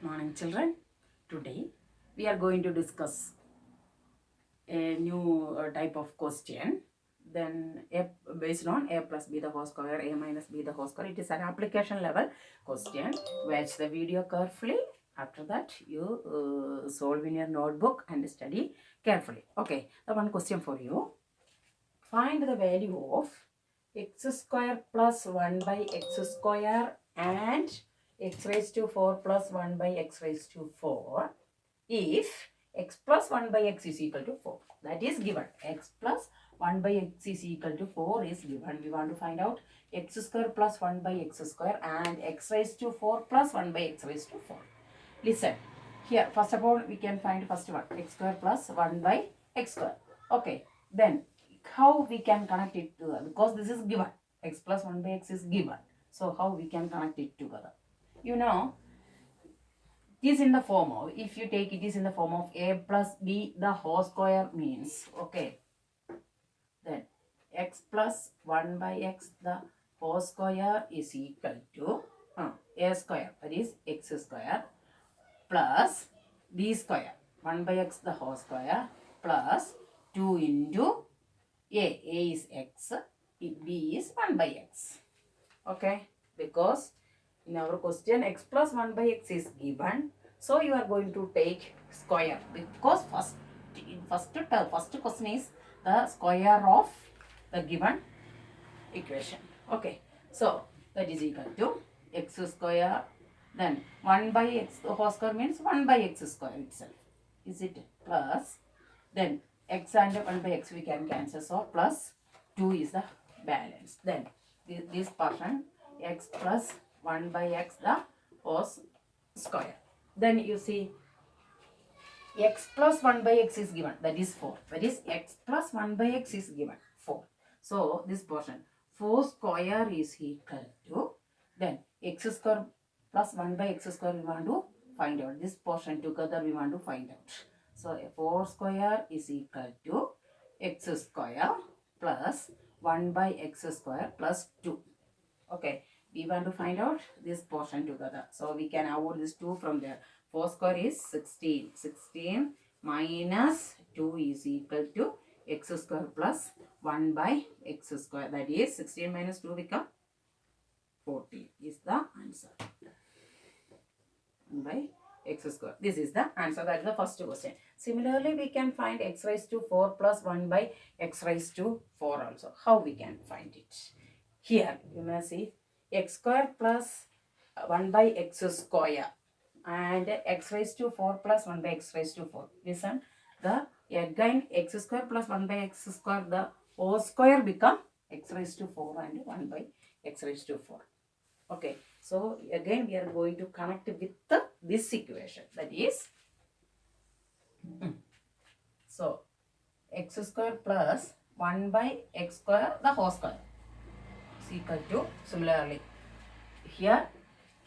Morning children. Today we are going to discuss a new type of question. Then based on a plus b the whole square, a minus b the whole square. It is an application level question. Watch the video carefully. After that you solve in your notebook and study carefully. Okay, the one question for you. Find the value of x square plus 1 by x square and x raised to 4 plus 1 by x raised to 4 if x plus 1 by x is equal to 4. That is given. X plus 1 by x is equal to 4 is given. We want to find out x square plus 1 by x square and x raised to 4 plus 1 by x raised to 4. Listen. Here, first of all, we can find first one. X square plus 1 by x square. Okay. Then, how we can connect it together? Because this is given. X plus 1 by x is given. So, how we can connect it together? You know, it is in the form of, if you take it is in the form of a plus b the whole square means, okay, then x plus 1 by x the whole square is equal to a square, that is x square, plus b square, 1 by x the whole square, plus 2 into a is x, b is 1 by x. Okay, because in our question x plus 1 by x is given, so you are going to take square, because first question is the square of the given equation. Okay, so that is equal to x square, then 1 by x whole square means 1 by x square itself, is it, plus then x and 1 by x we can cancel, so plus 2 is the balance. Then this portion x plus 1 by x the whole square. Then you see x plus 1 by x is given, that is 4. That is x plus 1 by x is given 4. So this portion 4 square is equal to, then x square plus 1 by x square we want to find out. This portion together we want to find out. So 4 square is equal to x square plus 1 by x square plus 2. Okay, we want to find out this portion together. So we can avoid this 2 from there. 4 square is 16. 16 minus 2 is equal to x square plus 1 by x square. That is 16 minus 2 become 14 is the answer. 1 by x square. This is the answer. That is the first question. Similarly, we can find x raised to 4 plus 1 by x raised to 4 also. How we can find it? Here, you may see x square plus 1 by x square and x raised to 4 plus 1 by x raised to 4. Listen, the again x square plus 1 by x square, the whole square become x raised to 4 and 1 by x raised to 4. Okay, so again we are going to connect with this equation, that is so x square plus 1 by x square the whole square is equal to, similarly here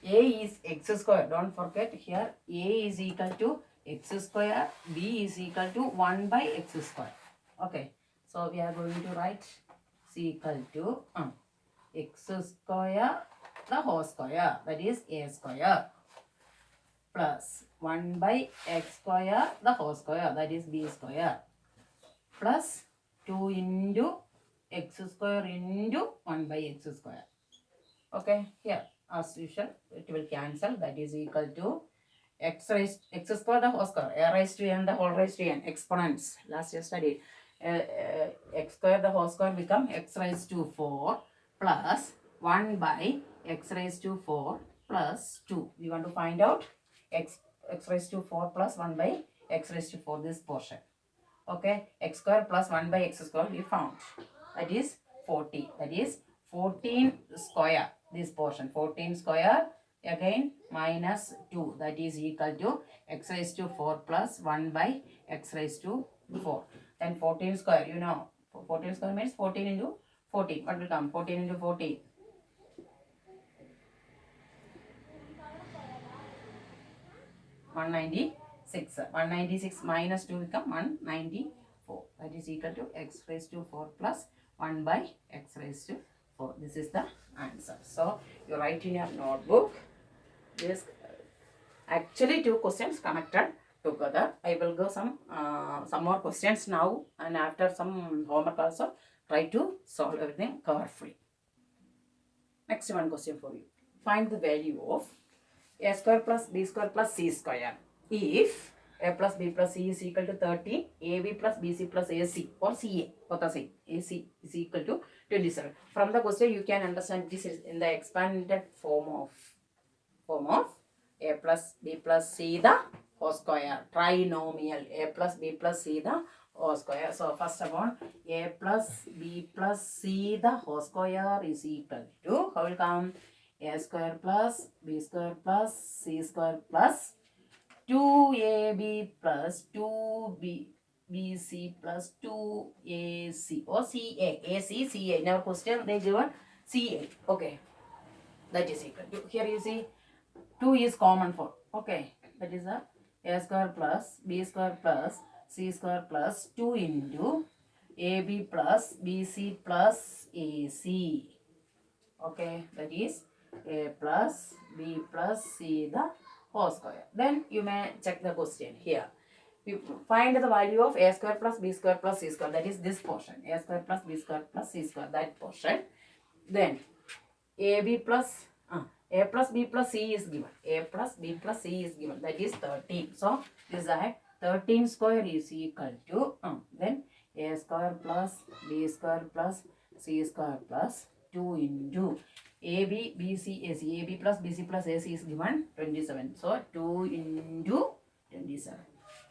a is x square, don't forget here a is equal to x square, b is equal to 1 by x square. Okay, so we are going to write c equal to x square the whole square, that is a square, plus 1 by x square the whole square, that is b square, plus 2 into x square into 1 by x square. Okay, here as usual it will cancel, that is equal to x square the whole square, a raised to n the whole raised to n, exponents last year studied, x square the whole square become x raised to 4 plus 1 by x raised to 4 plus 2. We want to find out x raised to 4 plus 1 by x raised to 4, this portion. Okay, x square plus 1 by x square we found, that is 40, that is 14 square, this portion 14 square, again minus 2, that is equal to x raised to 4 plus 1 by x raised to 4. Then 14 square, you know 14 square means 14 into 14. What will come? 14 into 14, 196. 196 minus 2 become 194. That is equal to x raised to 4 plus 1 by x raised to 4. This is the answer. So you write in your notebook this Actually, two questions connected together. I will go some more questions now, and after some homework also try to solve everything carefully. Next one question for you. Find the value of a square plus b square plus c square if a plus b plus c is equal to 30, ab plus bc plus ac or ca, both are same, ac is equal to 27. From the question you can understand this is in the expanded form of a plus b plus c the whole square, trinomial a plus b plus c the whole square. So first of all, a plus b plus c the whole square is equal to, how will come, a square plus b square plus c square plus 2ab plus 2bc plus 2ac or ca. ac, ca. In our question they given ca. Okay, that is equal to, here you see 2 is common for, okay, that is a square plus b square plus c square plus 2 into ab plus bc plus ac. Okay, that is a plus b plus c the whole square. Then you may check the question here. You find the value of a square plus b square plus c square, that is this portion, a square plus b square plus c square, that portion. Then ab plus a plus b plus c is given, a plus b plus c is given, that is 13. So this is 13 square is equal to then a square plus b square plus c square plus 2 into ab bc ac, ab plus bc plus ac is given 27. So 2 into 27.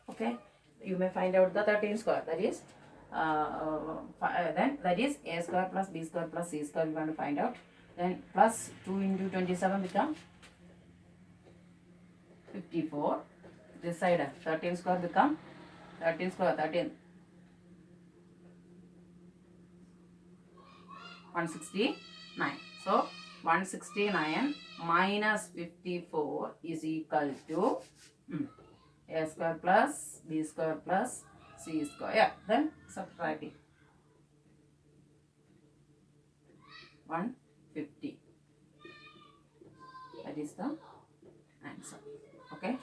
Okay, you may find out the 13 square, that is then that is a square plus b square plus c square, we want to find out. Then plus 2 into 27 become 54. This side 13 square become 13 square 13 169. So 169 minus 54 is equal to a square plus b square plus c square. Yeah, then subtracting 150. That is the answer. Okay,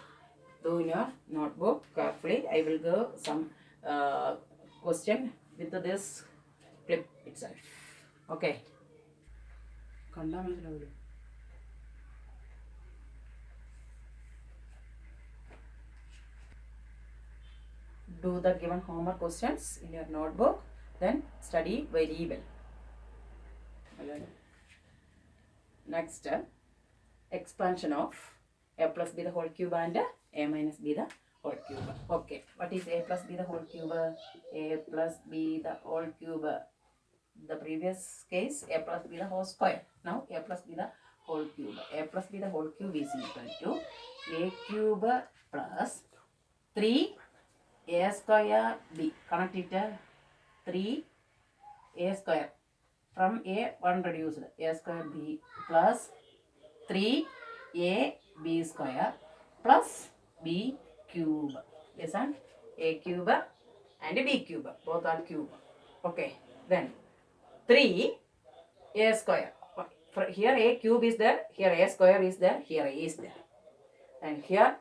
do in your notebook carefully. I will go some question with this clip itself. Okay. Do the given homework questions in your notebook, then study very well. Next, expansion of a plus b the whole cube and a minus b the whole cube. Okay, what is a plus b the whole cube? A plus b the whole cube. The previous case a plus b the whole square. Now a plus b the whole cube. A plus b the whole cube is equal to a cube plus 3 a square b. Connect it 3 a square. From a 1 reduced a square b plus 3 a b square plus b cube. Listen, a cube and b cube, both are cube. Okay, then 3 a square. Here a cube is there, here a square is there, here a is there. And here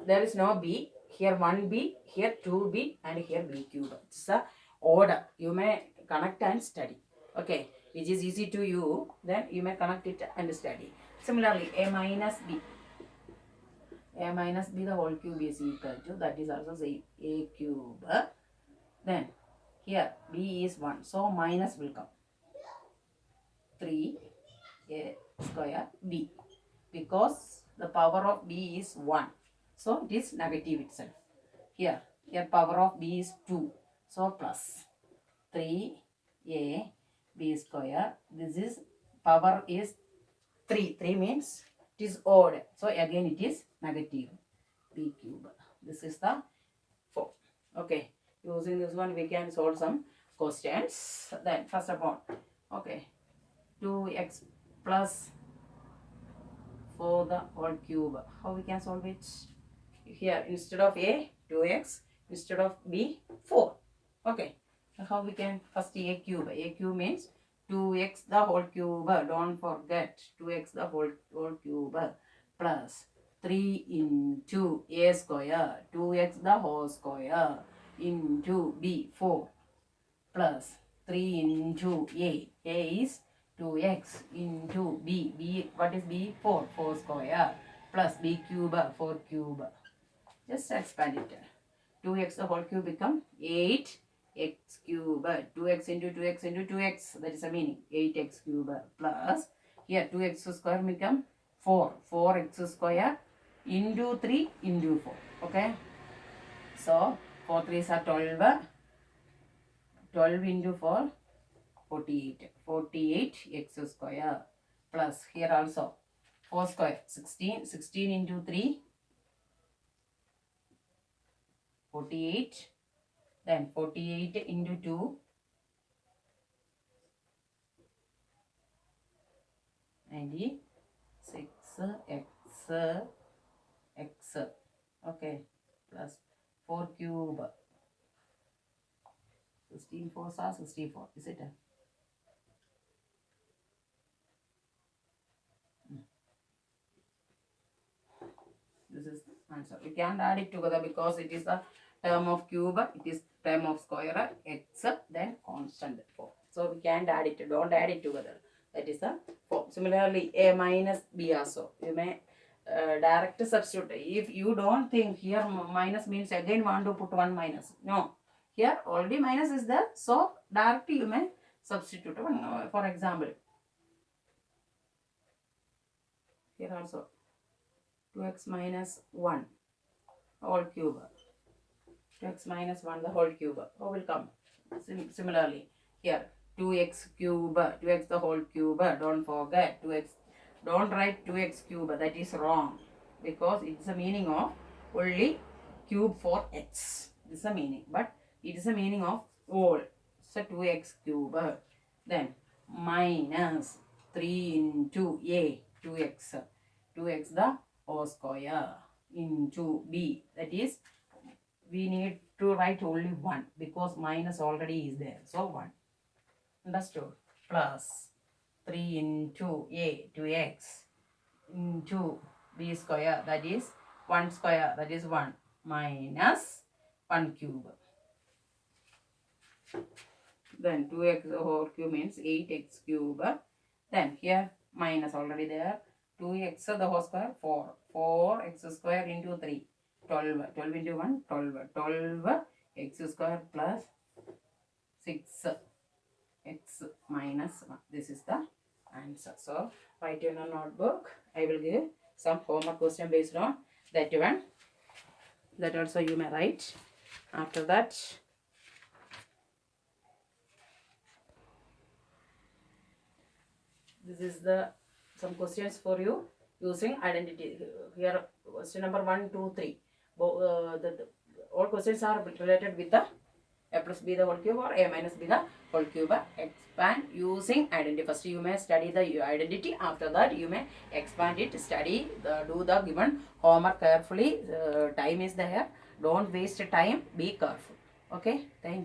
there is no b, here 1b, here 2b and here b cube. It's the order. You may connect and study. Okay, which is easy to you, then you may connect it and study. Similarly, a minus b. A minus b the whole cube is equal to, that is also say a cube. Then here b is 1, so minus will come. 3 a square b, because the power of b is 1, so it is negative itself. Here power of b is 2, so plus 3 a b square. This is power is 3. 3 means it is odd, so again it is negative b cube. This is the 4. Okay, using this one we can solve some questions. Then first of all, okay, 2x plus 4 the whole cube. How we can solve it? Here instead of a 2x, instead of b 4. Okay, how we can first a cube. A cube means 2x the whole cube. Don't forget 2x the whole cube plus 3 into a square, 2x the whole square into b, 4 plus 3 into a is 2x into b, what is b? 4 square plus b cube, 4 cube. Just expand it. 2x the whole cube become 8x cube. 2x into 2x into 2x, that is the meaning, 8x cube plus here 2x square become 4x square into 3 into 4. Okay, so 4 3s are 12 into 4 48x square plus here also 4 square 16 into 3 48, then 48 into 2 96x, okay, plus 4 cube, 16 4s are 64, is it? This is answer. We can't add it together because it is the term of cube, it is term of square, x, then constant 4. So we can't add it, don't add it together. That is the form. Similarly, a minus b also. You may direct substitute. If you don't think here minus means again want to put one minus. No. Here already minus is there. So directly you may substitute one. For example, here also 2x minus 1 whole cube. 2x minus 1 the whole cube. How will come? Similarly, here 2x cube, 2x the whole cube. Don't forget 2x. Don't write 2x cube. That is wrong because it's the meaning of only cube for x. This is the meaning. But it is the meaning of whole. So 2x cube. Then minus 3 into a 2x. 2x the whole square into b. That is, we need to write only 1 because minus already is there. So 1. Understood? Plus 3 into a 2x into b square, that is 1 square, that is 1, minus 1 cube. Then 2x whole cube means 8x cube. Then here minus already there. 2x the whole square 4x square into 3 12 into 1 12 x square plus 6x minus 1. This is the answer. So write in a notebook. I will give some homework question based on that one. That also you may write. After that, this is the some questions for you using identity. Here question number 1, 2, 3. All questions are related with the a plus b the whole cube or a minus b the whole cube. Expand using identity. First you may study the identity. After that you may expand it, study, do the given homework carefully. Time is there. Don't waste time. Be careful. Okay. Thank you.